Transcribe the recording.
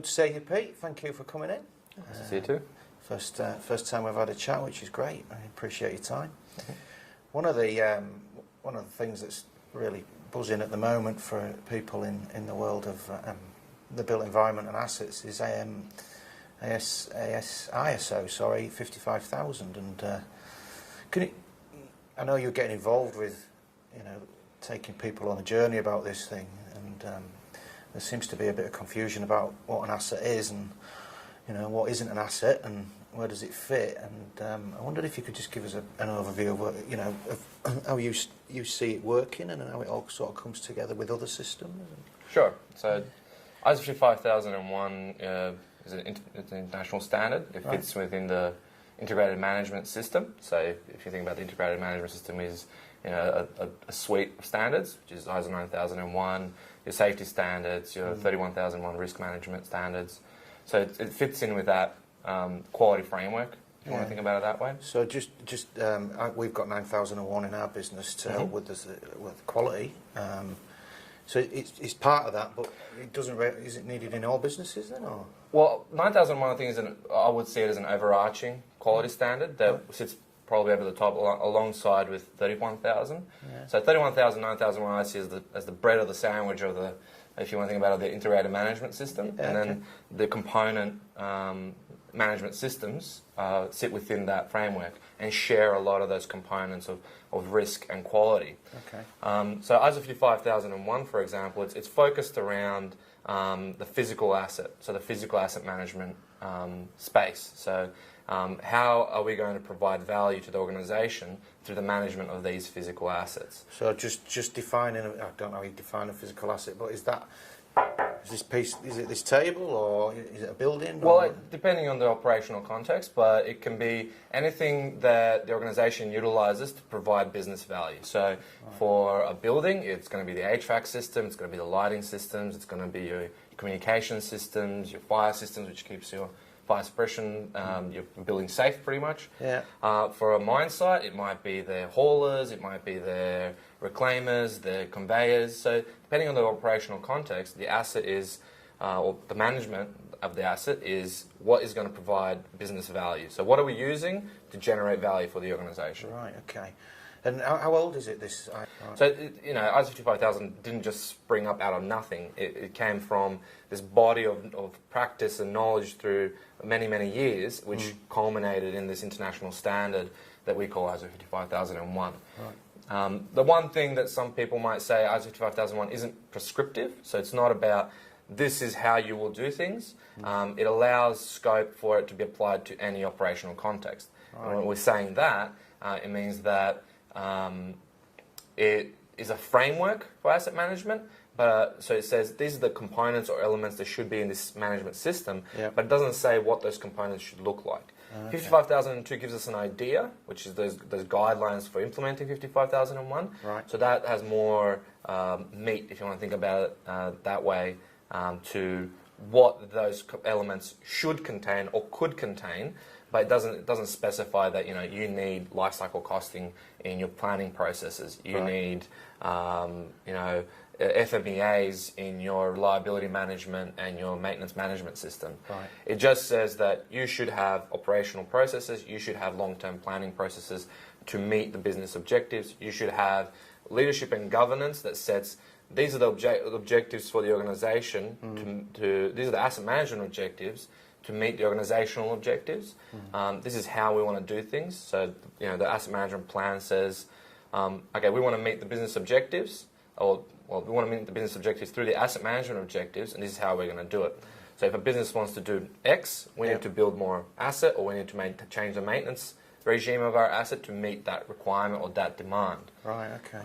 good to see you, Pete. Thank you for coming in. Nice to see you too. First time we've had a chat, which is great. I appreciate your time. One of the things that's really buzzing at the moment for people in the world of the built environment and assets is ISO 55000. And I know you're getting involved with, taking people on a journey about this thing, and there seems to be a bit of confusion about what an asset is and what isn't an asset and where does it fit. And I wondered if you could just give us an overview of what, of how you see it working and how it all sort of comes together with other systems. Sure. So ISO55001 is an international standard. It fits within the integrated management system. So if you think about the integrated management system is a suite of standards, which is ISO 9001, your safety standards, your 31001 risk management standards. So it fits in with that quality framework, if you want to think about it that way. So we've got 9001 in our business to help with quality. So it's part of that, but it doesn't. Is it needed in all businesses then, or? Well, 9001 I think I would see it as an overarching quality standard that sits probably over the top alongside with 31000. Yeah. So 31000, 9001 I see as the bread of the sandwich of the, if you want to think about it, the integrated management system, and then the component management systems sit within that framework and share a lot of those components of risk and quality. Okay. So ISO 55001, for example, it's focused around the physical asset, so the physical asset management space. So how are we going to provide value to the organisation through the management of these physical assets? So just defining, I don't know how you define a physical asset, but is it this table, or is it a building? Well, depending on the operational context, but it can be anything that the organisation utilises to provide business value. So for a building, it's going to be the HVAC system, it's going to be the lighting systems, it's going to be your communication systems, your fire systems, which keeps your fire suppression, your building safe pretty much. Yeah. For a mine site, it might be their haulers, it might be their reclaimers, their conveyors. So depending on the operational context, the asset is, or the management of the asset is what is going to provide business value. So what are we using to generate value for the organisation? Right, okay. And how old is it, this? So, ISO 55000 didn't just spring up out of nothing. It came from this body of practice and knowledge through many, many years, which culminated in this international standard that we call ISO 55001. Right. The one thing that some people might say, ISO 55001 isn't prescriptive, so it's not about this is how you will do things. It allows scope for it to be applied to any operational context. Right. And when we're saying that, it means that it is a framework for asset management, but so it says these are the components or elements that should be in this management system, but it doesn't say what those components should look like. 55002 gives us an idea, which is those guidelines for implementing 55001. Right. So that has more meat, if you want to think about it that way, to what those elements should contain or could contain. But it doesn't specify that you need life cycle costing in your planning processes. You need FMEAs in your reliability management and your maintenance management system. Right. It just says that you should have operational processes. You should have long-term planning processes to meet the business objectives. You should have leadership and governance that sets these are the objectives for the organisation. These are the asset management objectives to meet the organisational objectives. This is how we want to do things. So, the asset management plan says, okay, we want to meet the business objectives, we want to meet the business objectives through the asset management objectives, and this is how we're going to do it. So if a business wants to do X, we need to build more asset, or we need to change the maintenance regime of our asset to meet that requirement or that demand. Right, okay.